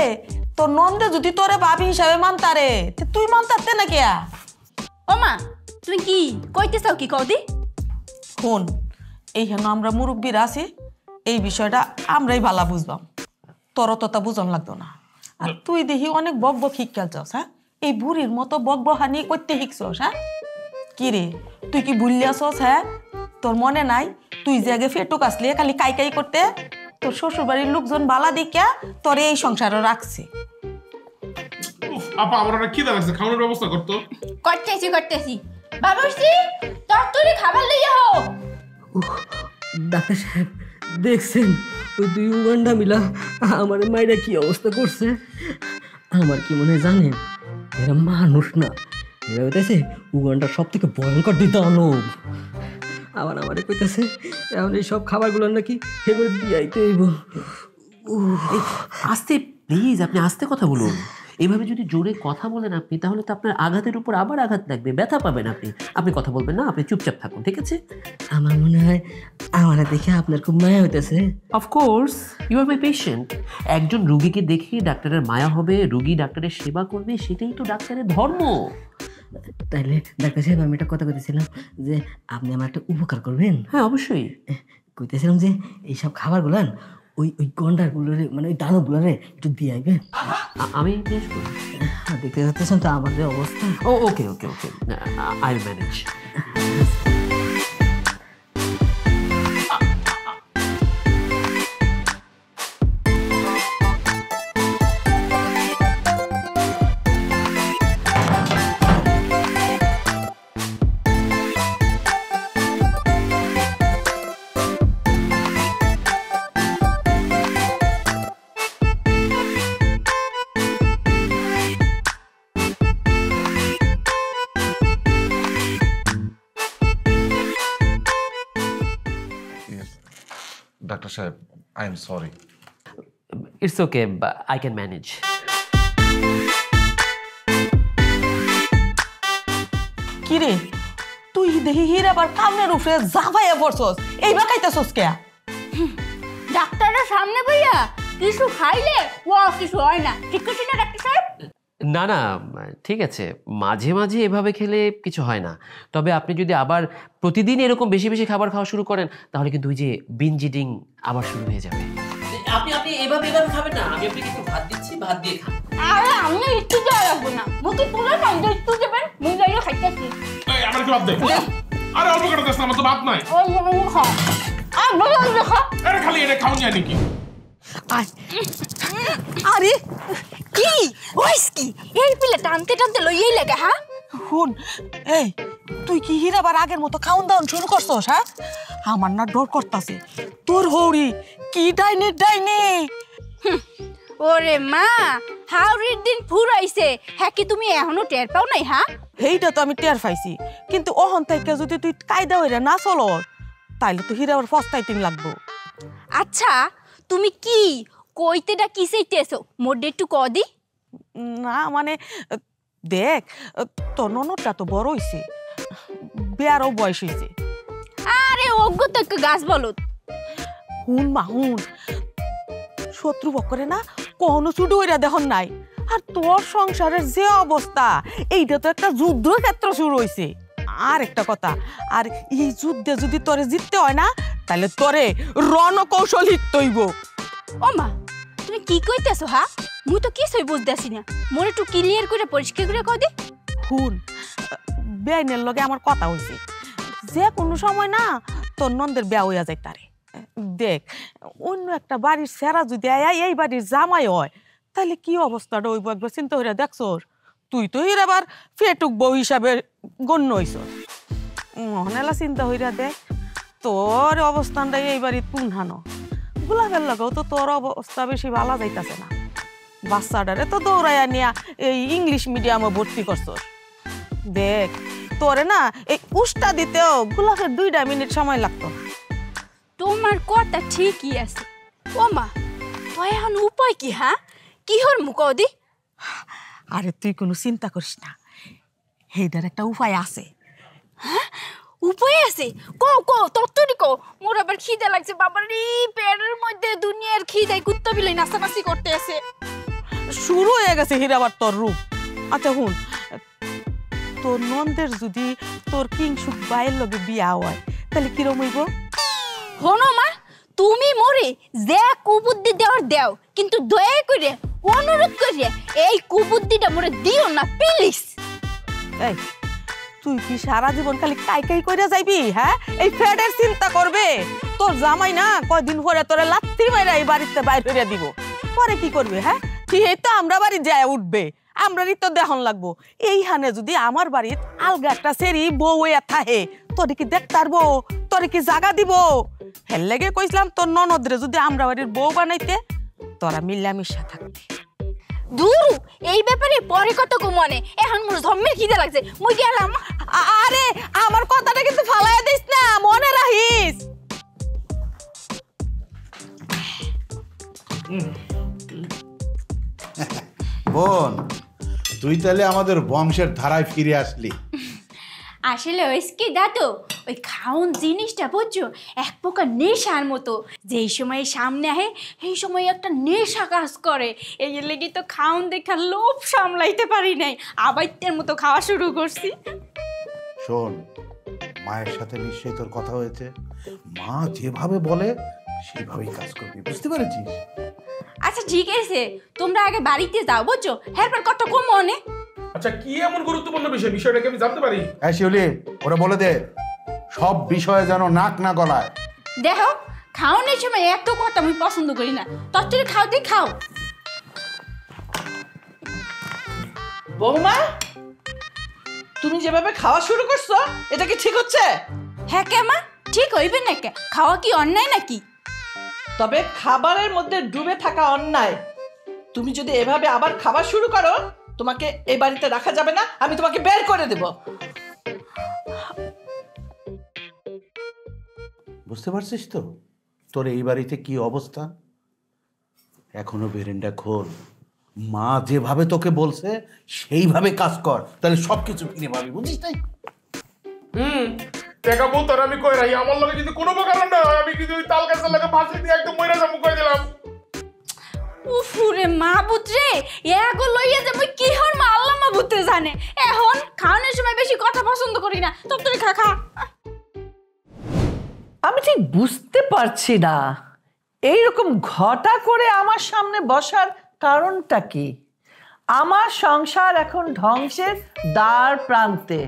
তোর নন্দে যদি তোরে ভাবি হিসাবে মানতারে, তুই মানতারতে না কেয়া? ও মা, তুমি কি কইতে চাও কি কদি? শোন, এইখানে আমরা মুরব্বীরা আছি, এই বিষয়টা আমরাই ভালো বুঝবাম, তোর তো তা বুঝন লাগতো না। আর তুই দেখি অনেক বক বক শিখালছস। হ্যাঁ, এই বুড়ির মতো বক বহানি করতে শিখছস। হ্যাঁ কি রে, তুই কি ভুলিয়াছস? হ্যাঁ, তোর মনে নাই তুই যে আগে ফেটুক আসলি খালি কাই কাই করতে, তোর শ্বশুর বাড়ির লোকজন বালা দিকা তোরে এই সংসারও রাখছে। আপা আমার কি দাঁড়াচ্ছে, খাওয়ানোর ব্যবস্থা করতো। করতেছি বাবুর্চি তরতরি খাবার লইয়া হো। ডাক্তার সাহেব দেখছেন ওই দুই উগান্ডা মিলা আমার মায়েরা কি অবস্থা করছে। আমার কি মনে হয় জানেন, এরা মানুষ না, এরা হইতেছে উগান্ডার সব থেকে ভয়ঙ্কর দুই দানব। আবার আমারে কইতেছে এখন এই সব খাবারগুলো নাকি এগুলো দিয়াইতে হইব। আস্তে প্লিজ, আপনি আস্তে কথা বলুন। এইভাবে যদি জোরে কথা বলেন আপনি, তাহলে তো আপনার আঘাতের উপর আবার আঘাত লাগবে, ব্যথা পাবেন আপনি। আপনি কথা বলবেন না, আপনি চুপচাপ থাকুন, ঠিক আছে? আমার মনে হয় আমার দেখে আপনার খুব মায়া হইতেছে। Of course, you are my patient. একজন রুগীকে দেখে ডাক্তারের মায়া হবে, রুগী ডাক্তারের সেবা করবে, সেটাই তো ডাক্তারের ধর্ম। তাইলে ডাক্তার সাহেব আমি একটা কথা কইতেছিলাম যে আপনি আমার একটা উপকার করবেন। হ্যাঁ অবশ্যই। কইতেছিলাম যে এইসব খাবারগুলান ওই ওই গন্ডারগুলোরে মানে ওই দানবগুলোরে একটু দিয়ে আইবেন। আমি বেশ করি। দেখতে যাচ্ছেন তো আমার যে অবস্থা। ও ওকে ওকে ওকে, আই উইল ম্যানেজ। ডাক্তার সাহেব, I am sorry. It's okay, I can manage. কি রে তুই দেখি হির আবার কামনের উপরে জাভাইয়া পড়ছস, এই বাকাইতেছস কে? ডাক্তারের সামনে বইয়া কিছু খাইলে ও কিছু হয় না, ঠিক আছে না ডাক্তার সাহেব? না না, ঠিক আছে, মাঝে মাঝে এভাবে খেলে কিছু হয় না। তবে আপনি যদি আবার প্রতিদিন এরকম বেশি বেশি খাবার খাওয়া শুরু করেন, তাহলে কিন্তু ওই যে বিঞ্জ ইটিং আবার শুরু হয়ে যাবে। আপনি এভাবে খাবেন না, আমি আপনাকে একটু ভাত দিচ্ছি, ভাত দিয়ে খান। আরে আমি একটু দেওয়া লাগবো না, মুখে পুরো সন্দেহ একটু দেবেন, মুখ যাইয়া খাইতেছি। এই আমার কি ভাত দে? আরে অল্প করে দেস না, আমার তো ভাত নাই। ওই মুখ খা, আর বলো দেখা। আরে খালি এটা খাওন জানি কি? আরে কি ওইস কি এই পিলে টানতে টানতে লইয়াই লাগে। হ্যাঁ হুন, এই তুই কি হির আবার আগের মতো খাউন দাউন শুরু করছস? হ্যাঁ আমার না ডর করতাছে, তোর হৌরি কি ডাইনি ডাইনি। ওরে মা, হাওড়ির দিন ফুরাইছে, হ্যাঁ কি তুমি এখনো টের পাও নাই? হ্যাঁ এইটা তো আমি টের পাইছি, কিন্তু ওহন থেকে যদি তুই কায়দা হইরা না চলো তাইলে তো হির আবার ফস্তাইতিন লাগবো। আচ্ছা তুমি কি কইতেটা কি চাইতেছো, মোডে একটু কদি? না মানে দেখ, তোর ননদটা তো বড় হইছে, বেয়ারও বয়স হইছে। আরে অজ্ঞ তো একটু গাছ বলো। হুন মা হুন, শত্রু বকরে না কখনো ছুটু হইরা দেখুন নাই। আর তোর সংসারের যে অবস্থা, এইটা তো একটা যুদ্ধক্ষেত্র শুরু হইছে। আর একটা কথা, আর এই যুদ্ধে যদি তোরে জিততে হয় না, তাহলে তোরে রণকৌশল শিখতে হইব। ও মা তুমি কি কইতেছো? হ্যাঁ মুই তো কিছুই বুঝতেছি না, মোর একটু ক্লিয়ার করে পরিষ্কার করে কদি। হুন, বেআইনের লগে আমার কথা হইছে, যে কোনো সময় না তোর নন্দের বিয়া হইয়া যায় তারে। দেখ অন্য একটা বাড়ির সেরা যদি এই বাড়ির জামাই হয়, তাহলে কি অবস্থাটা হইব একবার চিন্তা করে দেখছস? তুই তো এর আবার ফেটুক বউ হিসাবে গণ্য হইছ। মহনেলা চিন্তা হইরা দেখ তোর অবস্থানটা এই বাড়ির পুনহানো। গোলাপের লগেও তো তোর অবস্থা বেশি ভালো যাইতাছে না, বাচ্চাটারে তো দৌড়াইয়া নিয়া এই ইংলিশ মিডিয়ামে ভর্তি করছস। দেখ তোরে না এই উষ্টা দিতেও গোলাপের 2 মিনিট সময় লাগতো। তোমার কথা ঠিকই আছে। ও মা এখন উপায় কি? হ্যাঁ কি হর মুখ দি? আরে তুই কোনো চিন্তা করিস না, এইটার একটা উপায় আছে। হ্যাঁ উপায় আছে? কও কও তত্ত্বটি কও, মোর আবার খিদে লাগছে বাবারে, পেটের মধ্যে দুনিয়ার খিদায় কুত্তা বিলাই নাচানাচি করতে আছে। শুরু হয়ে গেছে হিরাবার তোর রূপ। আচ্ছা হুন, তোর নন্দের যদি তোর কিংসুক বাইয়ের লগে বিয়া হয়, তাহলে কিরম হইব? হনো মা, তুমি মোরে যে কুবুদ্ধি দেওয়ার দেও, কিন্তু দয়া করে অনুরোধ করে এই কুবুদ্ধিটা মোরে দিও না প্লিজ। এই তুই কি সারা জীবন খালি কাই কাই কইরা যাইবি? হ্যাঁ, এই ফ্যাটের চিন্তা করবে তোর জামাই না কয়দিন পরে তোরে লাত্তি মাইরা এই বাড়িতে বাইর করে দিব। পরে কি করবে? হ্যাঁ, ঠিক তো আমরা বাড়ি যায় উঠবে, আমরারই তো দেখন লাগবো। এইখানে যদি আমার বাড়ির আলগা একটা সেরি বউ হইয়া থাহে, তোরে কি দেখতে পারবো? তোরে কি জাগা দিব? হের লেগে কইছিলাম তোর ননদরে যদি আমরা বাড়ির বউ বানাইতে, তোরা মিলামিশা থাকতে। দূর, এই ব্যাপারে পরে কত মনে, এখন মোর ধম্মের খিদে লাগছে, মুই গেলাম। আরে আমার কথাটা কিন্তু ফালাইয়া দিস না, মনে রাখিস। বোন, তুই তাহলে আমাদের বংশের ধারায় ফিরে আসলি। আসলে ওই কি দাদু, ওই খাউন জিনিসটা বুঝছো এক প্রকার নেশার মতো, যেই সময় সামনে আহে সেই সময় একটা নেশা কাজ করে। এই লেগে তো খাউন দেখা লোভ সামলাইতে পারি নাই, আবাইতের মতো খাওয়া শুরু করছি। শোন, মায়ের সাথে নিশ্চয়ই তোর কথা হয়েছে, মা যেভাবে বলে সেভাবেই কাজ করবি, বুঝতে পেরেছিস? আচ্ছা ঠিক আছে, তোমরা আগে বাড়িতে যাও বুঝছো, হেরপর কত কম মনে। আচ্ছা, কি এমন গুরুত্বপূর্ণ বিষয়, বিষয়টাকে আমি জানতে পারি? হ্যাঁ শিউলি, ওরা বলে দে সব বিষয়ে যেন নাক না গলায়। দেখো, খাওয়ানোর সময় এত কথা আমি পছন্দ করি না, তরকারি খাওয়াতে খাও। বৌমা, তুমি যেভাবে খাওয়া শুরু করছো, এটা কি ঠিক হচ্ছে? হ্যাঁ কে মা, ঠিক হইবে না কে? খাওয়া কি অন্যায় নাকি? তবে খাবারের মধ্যে ডুবে থাকা অন্যায়। তুমি যদি এভাবে আবার খাবার শুরু করো, তোমাকে এই বাড়িতে রাখা যাবে না, আমি তোমাকে বের করে দেব। বুঝতে পারছিস তো তোর এই বাড়িতে কি অবস্থা? এখনো বেরেন্ডা খোল, মা যেভাবে তোকে বলছে সেইভাবে কাজ কর, তাহলে সবকিছু ফিরে পাবি, বুঝিস তাই? দেখা বলতো আমি কই রাই, আমার লগে যদি কোনো প্রকার না হয়, আমি কিন্তু ওই তাল গাছের লাগে ফাঁসি দিয়ে একদম মইরা যাবো কই দিলাম। উফুরে মাহবুত রে, এগো লইয়া যে মই কি হর মা আল্লাহ মাহবুতে জানে। এখন খাওয়ানোর সময় বেশি কথা পছন্দ করি না, তব তুই খা খা। আমি ঠিক বুঝতে পারছি না, এইরকম ঘটা করে আমার সামনে বসার কারণটা কি? আমার সংসার এখন ধ্বংসের দ্বার প্রান্তে।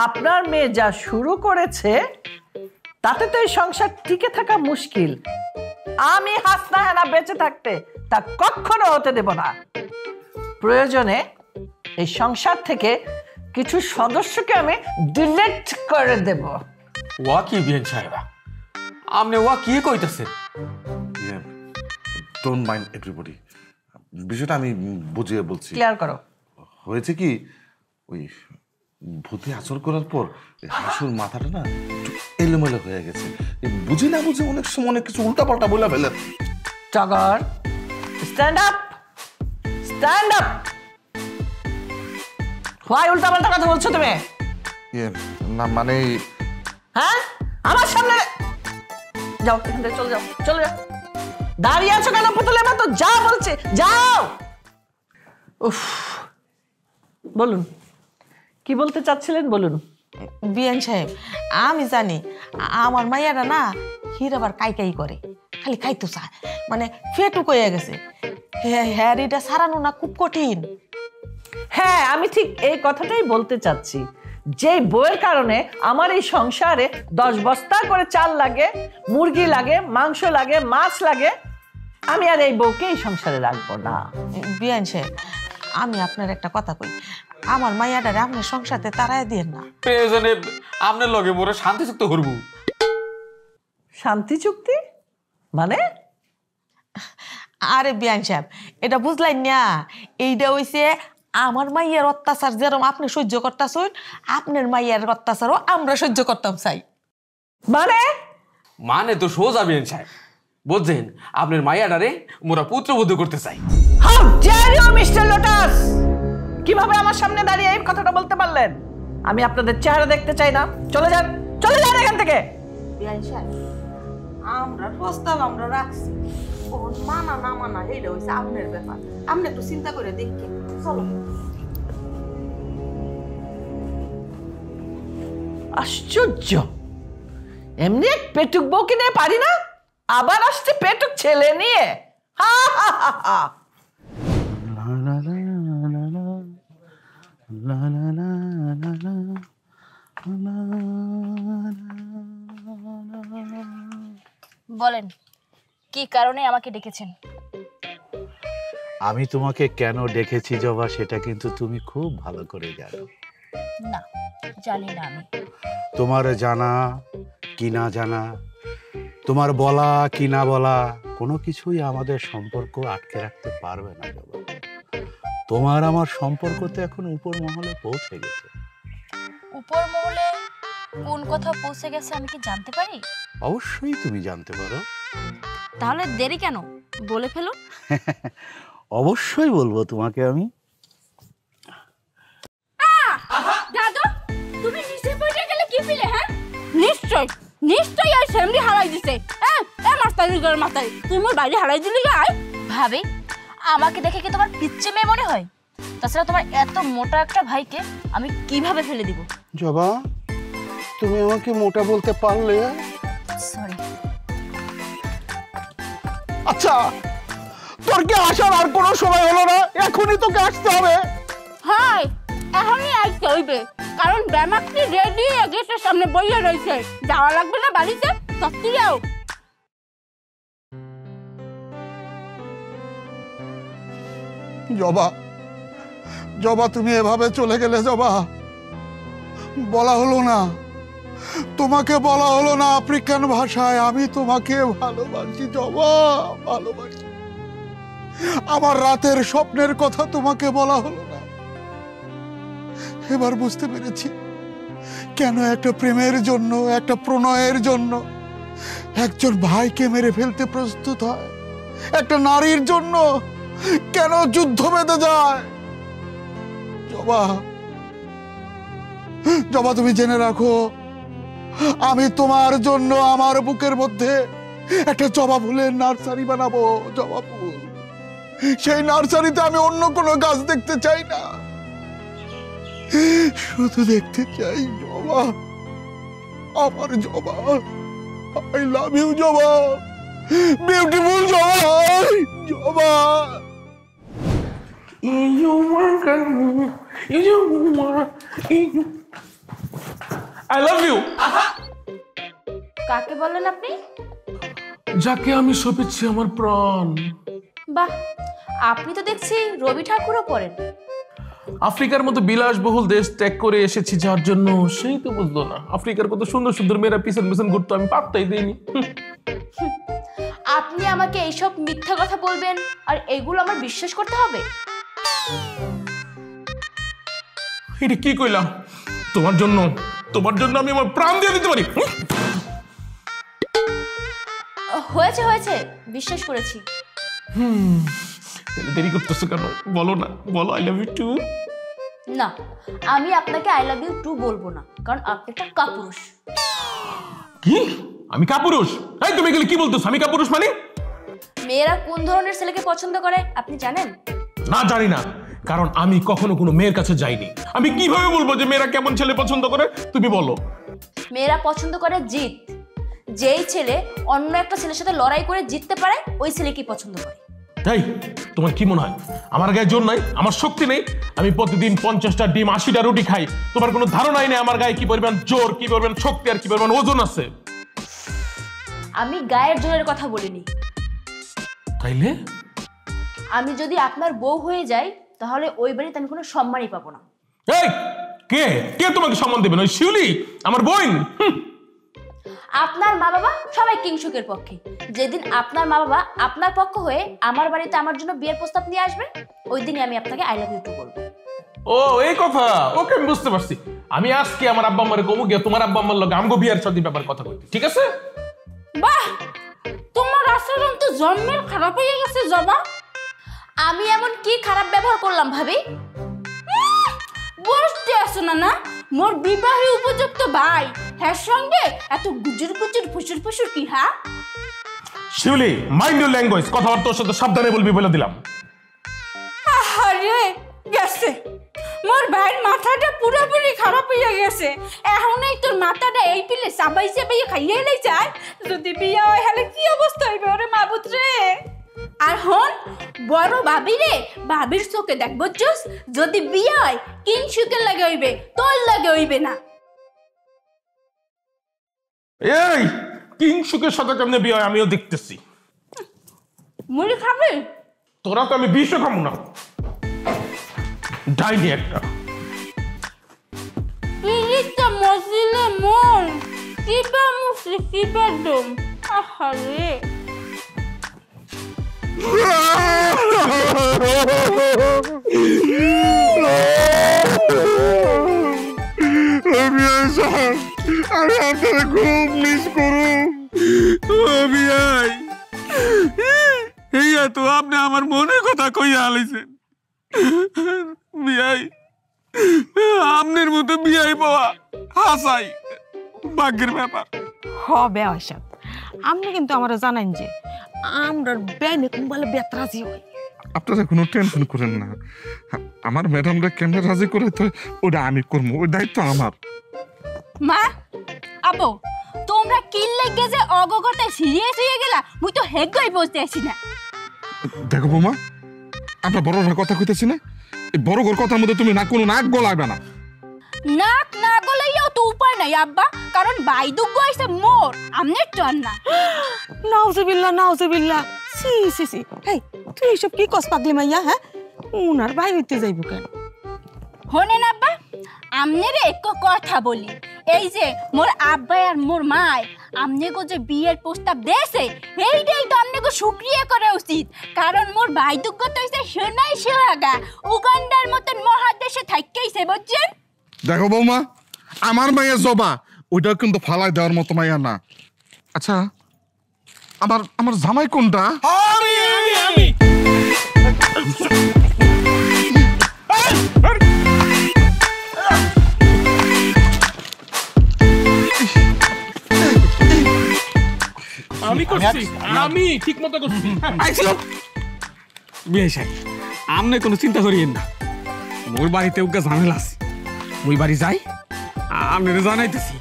আপনার মেয়ে যা শুরু করেছে, তাতে তো এই সংসার টিকে থাকা মুশকিল। আমি হাসনা হেনা বেঁচে থাকতে তা কখনো হতে দেব না। প্রয়োজনে এই সংসার থেকে কিছু সদস্যকে আমি ডিলিট করে দেব। ওয়া কি বিয়ান সাহেবা, আপনি ওয়া কি কইতেছেন? ডোন্ট মাইন্ড এভরিবডি, বিষয়টা আমি বুঝিয়ে বলছি। ক্লিয়ার করো। হয়েছে কি, ওই ভূতে আচর করার পর হাসুর মাথাটা না একটু এলোমেলো হয়ে গেছে, বুঝি না বুঝে অনেক সময় অনেক কিছু উল্টাপাল্টা বলে ফেলে। টগর, stand up, stand up. Why উল্টাপাল্টা কথা বলছো তুমি? না মানে, হ্যাঁ, আমার সামনে যাও, এখান থেকে চলে যাও, চলে যাও। দাঁড়িয়ে আছো কেন পুতুলের মতো? যা বলছে যাও। উফ, বলুন কি বলতে চাচ্ছিলেন, বলুন। বিয়ান সাহেব, আমি জানি আমার মাইয়ারা না হিরাবার কাই কাই করে, খালি খাইতো চায়, মানে ফেটুক হয়ে গেছে। হ্যাঁ, এটা সারানো না খুব কঠিন। হ্যাঁ, আমি ঠিক এই কথাটাই বলতে চাচ্ছি, যে বইয়ের কারণে আমার এই সংসারে 10 বস্তা করে চাল লাগে, মুরগি লাগে, মাংস লাগে, মাছ লাগে, আমি আর এই বউকে এই সংসারে রাখবো না। বিয়ান সাহেব, আমি আপনার একটা কথা কই, আমার মাইয়াটারে আপনার সংসারে তাড়ায় দিয়েন না। প্রয়োজনে আপনার লগে মোরা শান্তি চুক্তি করব। শান্তি চুক্তি মানে? আরে বিয়ান সাহেব, এটা বুঝলেন না? এইটা হইছে আমার মাইয়ার অত্যাচার যেরকম আপনি সহ্য করতেছেন, আপনার মাইয়ার অত্যাচারও আমরা সহ্য করতাম চাই। মানে? মানে তো সোজা বিয়ান সাহেব, বুঝছেন, আপনার মাইয়াডারে মোরা পুত্রবধূ করতে চাই। How dare you mister Lotus, কিভাবে আমার সামনে দাঁড়িয়ে এই কথাটা বলতে পারলেন? আমি আপনাদের চেহারা দেখতে চাই না, চলে যান, চলে যান এখান থেকে। বিয়ান সাহেব, আমরা প্রস্তাব আমরা রাখছি, কোন মানা না মানা এটা হইছে আপনার ব্যাপার, আপনি একটু চিন্তা করে দেখেন। চলো। আশ্চর্য, এমনি এক পেটুক বউকে নিয়ে পারি না, আবার আসছে পেটুক ছেলে নিয়ে। হা হা হা হা। লা লা লা লা লা লা লা লা লা লা বলেন কি কারণে আমাকে ডেকেছেন? আমি তোমাকে কেন ডেকেছি জবা সেটা কিন্তু তুমি খুব ভালো করে জানো। না, জানি না। আমি তোমার জানা কি না জানা, তোমার বলা কি না বলা, কোনো কিছুই আমাদের সম্পর্ক আটকে রাখতে পারবে না জবা। তোমার আমার সম্পর্ক তো এখন উপর মহলে পৌঁছে গেছে। উপর মহলে কোন কথা পৌঁছে গেছে আমি কি জানতে পারি? অবশ্যই তুমি জানতে পারো। তাহলে দেরি কেন, বলে ফেলুন। অবশ্যই বলবো তোমাকে আমি। দাদু তুমি নিচে পড়ে গেলে কি ফিলে? হ্যাঁ নিশ্চয় নিশ্চয় আর সেমরি হারাই দিছে। মাস্টারি করে মাস্টারি তুমি মোর বাইরে হারাই দিলি গায়। ভাবি আমাকে দেখে কি তোমার পিচ্চি মেয়ে মনে হয়? তাছাড়া তোমার এত মোটা একটা ভাইকে আমি কিভাবে ফেলে দিব? জবা তুমি আমাকে মোটা বলতে পারলে? সরি। আচ্ছা তোর কি আসার আর কোনো সময় হলো না? এখনই তোকে আসতে হবে। হাই এখনই আইতে হইবে, কারণ ব্যামাকটি রেডি গেটের সামনে বইয়া রয়েছে। যাওয়া লাগবে না বাড়িতে? সত্যি যাও। জবা জবা তুমি এভাবে চলে গেলে জবা। বলা হলো না তোমাকে, বলা হলো না আফ্রিকান ভাষায় আমি তোমাকে ভালোবাসি জবা, ভালোবাসি। আমার রাতের স্বপ্নের কথা তোমাকে বলা হলো না। এবার বুঝতে পেরেছি কেন একটা প্রেমের জন্য, একটা প্রণয়ের জন্য একজন ভাইকে মেরে ফেলতে প্রস্তুত হয়। একটা নারীর জন্য কেন যুদ্ধ বেঁধে যায়। জবা জবা তুমি জেনে রাখো, আমি তোমার জন্য আমার বুকের মধ্যে একটা জবা ফুলের নার্সারি বানাবো। জবা ফুল, সেই নার্সারিতে আমি অন্য কোনো গাছ দেখতে চাই না, শুধু দেখতে চাই জবা, আমার Joba. I love you Joba, beautiful Joba, Joba. I love you. কাকে বলেন আপনি? যাকে আমি সঁপেছি আমার প্রাণ। বাহ, আপনি তো দেখছি রবি ঠাকুরও পড়েন। আফ্রিকার মতো বিলাসবহুল দেশ ত্যাগ করে এসেছি যার জন্য, সেই তো বুঝলো না আফ্রিকার কত সুন্দর সুন্দর মেয়েরা পিছন পিছন ঘুরতো, আমি পাত্তাই দিইনি। আপনি আমাকে এইসব মিথ্যা কথা বলবেন আর এগুলো আমার বিশ্বাস করতে হবে? এটা কি কইলাম? তোমার জন্য আমি আমার প্রাণ দিয়ে দিতে পারি। হয়েছে হয়েছে, বিশ্বাস করেছি। দেরি করতেছো কেন? বলো না, বলো আই লাভ ইউ টু। না, আমি আপনাকে আই লাভ ইউ টু বলবো না, কারণ আপনি একটা কাপুরুষ। কি? আমি কাপুরুষ? এই তুমি এগুলো কি বলতেছো? আমি কাপুরুষ মানে? মেয়েরা কোন ধরনের ছেলেকে পছন্দ করে আপনি জানেন? না, জানি না, কারণ আমি কখনো কোনো মেয়ের কাছে যাইনি। আমি কিভাবে বলবো যে মেয়েরা কেমন ছেলে পছন্দ করে? তুমি বলো। মেয়েরা পছন্দ করে জিত। যেই ছেলে অন্য একটা ছেলের সাথে লড়াই করে জিততে পারে ওই ছেলেকেই পছন্দ করে। এই তোমার কি মনে হয় আমার গায়ে জোর নাই, আমার শক্তি নেই? আমি প্রতিদিন 50টা ডিম 80টা রুটি খাই, তোমার কোনো ধারণাই নেই আমার গায়ে কি পরিমাণ জোর, কি পরিমাণ শক্তি আর কি পরিমাণ ওজন আছে। আমি গায়ের জোরের কথা বলিনি। তাইলে আমি যদি আপনার বউ হয়ে যাই তাহলে ওই বাড়িতে আমি কোনো সম্মানই পাবো না। এই কে কে তোমাকে সম্মান দেবেন? ওই শিউলি আমার বোন? আপনার মা বাবা সবাই কিংসুকের পক্ষে। যেদিন আপনার মা বাবা আপনার পক্ষ হয়ে আমার বাড়িতে আমার জন্য বিয়ের প্রস্তাব নিয়ে আসবে, ওই দিনই আমি আপনাকে আই লাভ ইউ টু বলবো। ও এই কথা, ওকে আমি বুঝতে পারছি। আমি আজকে আমার আব্বা আম্মারে কমু গিয়ে তোমার আব্বা আম্মার লগে আমগো বিয়ার শাদীর ব্যাপারে কথা কইতে, ঠিক আছে? বাহ, তোমার আচরণ তো জন্মের খারাপ হয়ে গেছে জবা। আমি এমন কি খারাপ ব্যবহার করলাম ভাবি? বুঝতে আসো না না, মোর বিবাহে উপযুক্ত ভাই, হ্যাঁ সঙ্গে এত গুজুর গুজুর ফুসুর ফুসুর কি? হ্যাঁ শিউলি, মাইন্ড ইউর ল্যাঙ্গুয়েজ, কথাবার্তার সাথে সাবধানে বলবি বলে দিলাম। আরে গেছে, মোর ভাইয়ের মাথাটা পুরোপুরি খারাপ হয়ে গেছে। এখন এই তোর মাথাটা এই পিলে সাবাই সাবাই খাইয়ে এলেই যায়। যদি বিয়ে হয় হলে কি অবস্থা হইবে ওরে মাবুত রে। আর হন বড় ভাবি রে, ভাবির চোখে দেখ বুঝছস, যদি বিয়ে হয় কিংসুকের লাগে হইবে, তোর লাগে হইবে না। এই কিংসুকের সাথে কেমনে বিয়ে হয় আমিও দেখতেছি। মুড়ি খাবে? তোরা তো আমি বিষও খাবো না, ডাইনি একটা। পিরিতটা মজিলে মন কিবা মুসি কিবা দম আহারে। আমি আপনারা খুব মিস করু। এইয়া তো আপনি আমার মনের কথা কইয়া আলাইছেন বিয়াই। আপনার মতো বিয়াই পাওয়া হাসাই ভাগ্যের ব্যাপার। হবে আয়সা, আপনি কিন্তু আমার জানান যে আমরা বেনে কুম্বালে বেত রাজি হই। আপনারা কোনো টেনশন করেন না, আমার ম্যাডামরা কেমনে রাজি করে তো ওটা আমি করবো, ওই দায়িত্ব আমার। মা আবো তোমরা কিল লাগে যে অগগতে সিরিয়াস হয়ে গেলা, মুই তো হেগই বলতে আসি না। দেখো বৌমা, আমরা বড়রা কথা কইতেছি না, এই বড় ঘর কথার মধ্যে তুমি না কোনো নাক গলাবে না। নাক না গলাইয়াও তো উপায় নাই আব্বা, কারণ বাইদুগ্য আইছে মোর, আমনের টন না। নাউজুবিল্লাহ নাউজুবিল্লাহ, সি সি সি। হেই তুই এসব কি কস পাগলি মাইয়া? হ্যাঁ উনার ভাই হইতে যাইব কেন? হনেন আব্বা, আমনের এক কথা বলি, এই যে মোর আব্বা আর মোর মায় আমনেগো যে বিয়ের প্রস্তাব দেছে, এইটাই তো আমনেগো শুকরিয়া করা উচিত, কারণ মোর বাইদুগ্য তো হইছে সোনাই সোহাগা, উগান্ডার মতন মহাদেশে থাইকাইছে বুঝছেন। দেখো বৌমা, আমার মাইয়া জবা ওইটা কিন্তু ফালাই দেওয়ার মতো মাইয়া না। আচ্ছা আমার আমার জামাই কোনটা? আমি করছি, আমি ঠিক মতো করছি। বিয়ে সাহেব আপনি কোনো চিন্তা করিয়েন না, মোর বাড়িতে ওকে ঝামেলা আছে, ওই বাড়ি যাই আপনারা জানাইতেছি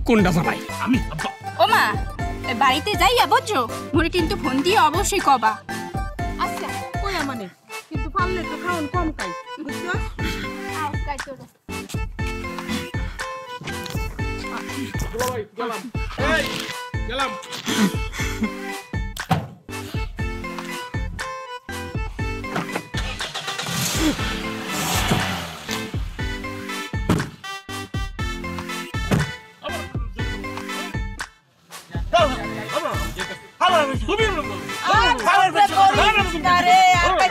কোনটা জানাই আমি। ও মা বাড়িতে যাইয়া বুঝছো, মোরে কিন্তু ফোন দিয়ে অবশ্যই কবা। আচ্ছা কইয়া মানে, কিন্তু পারলে তো খাওন কম খাই, বুঝছো? গেলাম।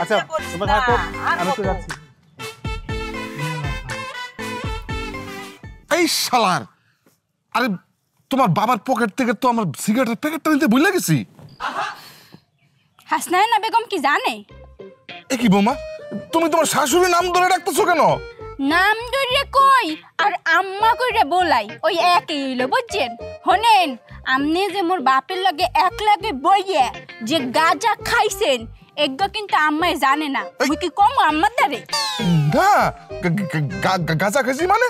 আচ্ছা তোমরা থাকো, আমি তো যাচ্ছি। এই শালার, আরে তোমার বাবার পকেট থেকে তো আমার সিগারেটের প্যাকেটটা নিতে ভুলে গেছি। হাসনায়না বেগম কি জানে? এ কি বৌমা, তুমি তোমার শাশুড়ির নাম ধরে ডাকতেছো কেন? নাম ধরে কই আর আম্মা কইরে বলাই ওই একই হইলো বুঝছেন। হনেন আমনে যে মোর বাপের লগে এক লাগে বইয়ে যে গাঁজা খাইছেন, এগো কিন্তু আম্মাই জানে না। মুই কি কম আম্মার দারে? না গাঁজা খাইছি মানে?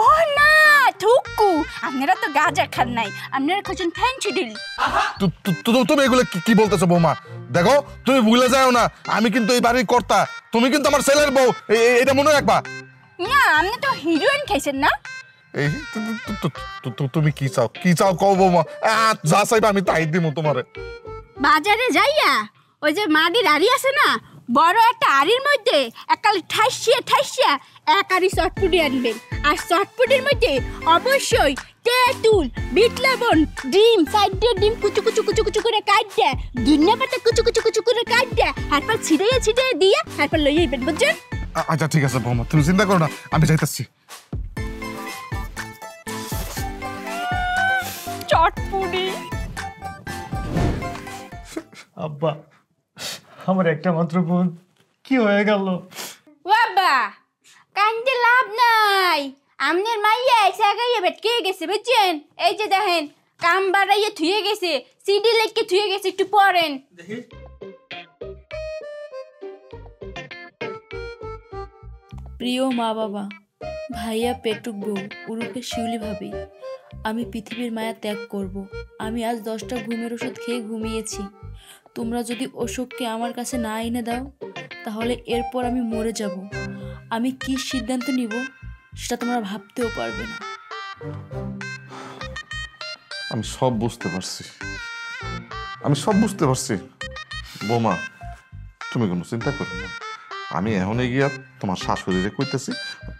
ও না থুকু, আপনারা তো গাঁজা খান নাই, আপনারা খাচ্ছেন ফেন্সিডিল। তুমি এগুলো কি বলতেছো বৌমা? দেখো তুমি ভুলে যাও না, আমি কিন্তু এই বাড়ির কর্তা, তুমি কিন্তু আমার ছেলের বউ, এটা মনে রাখবা। না আপনি তো হিরোইন খাইছেন না। এই তুমি কি চাও, কি চাও কও বৌমা, যা চাইবা আমি তাই দিব তোমারে। বাজারে যাইয়া ওই যে মাটির আড়ি আছে না, বড় একটা আড়ির মধ্যে একালি ঠাইসিয়া এক আড়ি চটপুটি আনবেন, আর চটপুটির মধ্যে অবশ্যই তেঁতুল, বিট লবণ, ডিম, সাইডে ডিম কুচু কুচু কুচু কুচু করে কাটতে, ধনিয়া পাতা কুচু কুচু কুচু করে কাটতে, তারপর ছিটাইয়া দিয়ে তারপর লইয়া আইবেন বুঝছেন। আচ্ছা ঠিক আছে বৌমা, তুমি চিন্তা করো না, আমি যাইতাছি। চটপুটি। আব্বা আমার একটা মাত্র বোন কি হয়ে গেল? বাবা কান্দে লাভ নাই, আমনের মাইয়া এসে গাইয়া ভেটকে গেছে বুঝছেন। এই যে দেখেন কাম বাড়াইয়া থুয়ে গেছে, সিডি লেখকে থুয়ে গেছে, একটু পড়েন। প্রিয় মা বাবা, ভাইয়া পেটুক বউ উরুকে শিউলি ভাবি, আমি পৃথিবীর মায়া ত্যাগ করব। আমি আজ 10টা ঘুমের ওষুধ খেয়ে ঘুমিয়েছি। তোমরা যদি অশোককে আমার কাছে না এনে দাও তাহলে এরপর আমি মরে যাব। আমি কি সিদ্ধান্ত নিব সেটা তোমরা ভাবতেও পারবে না। আমি সব বুঝতে পারছি, আমি সব বুঝতে পারছি। বৌমা, তুমি কোনো চিন্তা করো না। আমি এখনই গিয়া তোমার শাশুড়িরে কইতেছি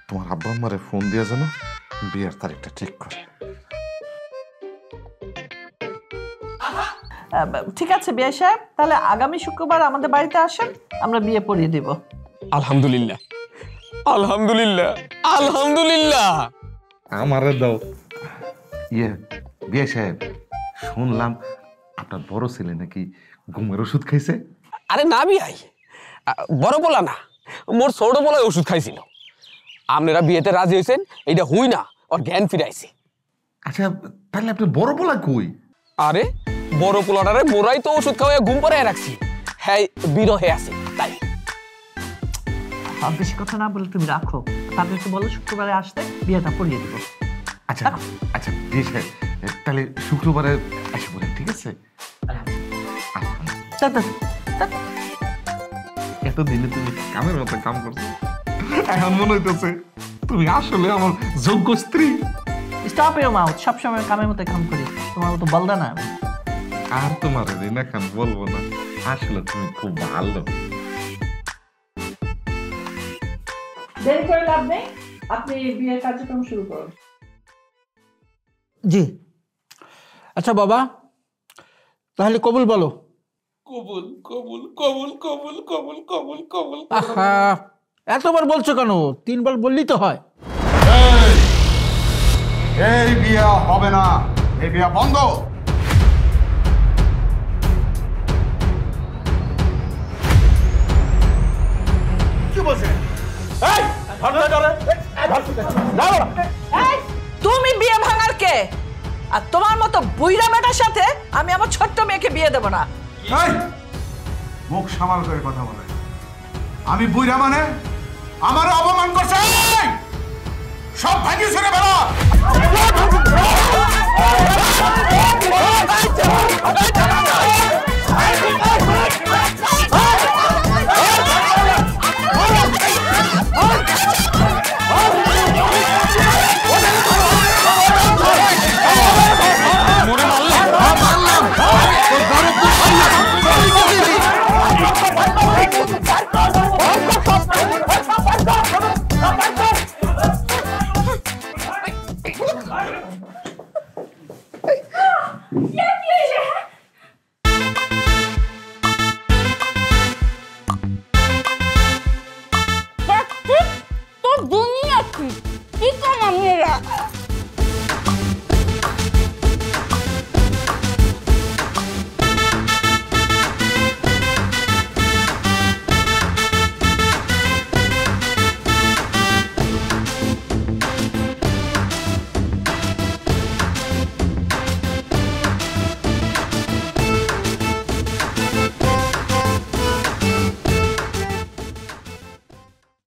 তোমার আব্বা আম্মারে ফোন দিয়া যেন বিয়ের তারিখটা ঠিক করে। ঠিক আছে বিয়ে সাহেব, তাহলে আগামী শুক্রবার আমাদের বাড়িতে আসেন, আমরা বিয়ে পড়িয়ে দিব। আলহামদুলিল্লাহ, আলহামদুলিল্লাহ, আলহামদুলিল্লাহ। আমারে দাও। বিয়ে সাহেব, শুনলাম আপনার বড় ছেলে নাকি ঘুমের ওষুধ খাইছে। আরে না বিয়াই, বড় পোলা না, মোর ছোট পোলায় ওষুধ খাইছিল। আপনারা বিয়েতে রাজি হয়েছেন, এইটা হুই না, ওর জ্ঞান ফিরাইছে। আচ্ছা, তাহলে আপনি বড় পোলা কই? আরে বড় পোলাটারে মোরাই তো ওষুধ খাওয়াই ঘুম পাড়ায় রাখছি, হ্যাঁ বিরহে আছে তাই। বেশি কথা না বলে তুমি রাখো, তাদেরকে বলো শুক্রবারে আসতে, বিয়েটা পড়িয়ে দিব। আচ্ছা আচ্ছা বিয়ে সাহেব, তাহলে শুক্রবারে এসে বলেন, ঠিক আছে? এতদিনে তুমি কামের মতো কাম করছো, এখন মনে হইতেছে তুমি আসলে আমার যোগ্য স্ত্রী। স্টপ ইওর মাউথ, সবসময় কামের মতো কাম করি, তোমার মতো বলদা না আমি। আর তোমার রিনা খান বলবো না, আসলে তুমি খুব ভালো। দেরি করে লাভ নেই, আপনি বিয়ের কার্যক্রম শুরু করুন। জি। আচ্ছা বাবা, তাহলে কবুল বলো। কবুল কবুল কবুল কবুল কবুল কবুল কবুল। আহা, এতবার বলছো কেন? 3 বার বললেই তো হয়। এই বিয়া হবে না, এই বিয়া বন্ধ। কি বলছে? তুমি বিয়ে ভাঙার কে? আর তোমার মতো বুইড়া বেটার সাথে আমি আমার ছোট্ট মেয়েকে বিয়ে দেব না। মুখ সামাল করে কথা বলে। আমি বুইরা মানে আমার অপমান করছে, সব ভাঙিয়ে ছেড়ে বেড়া।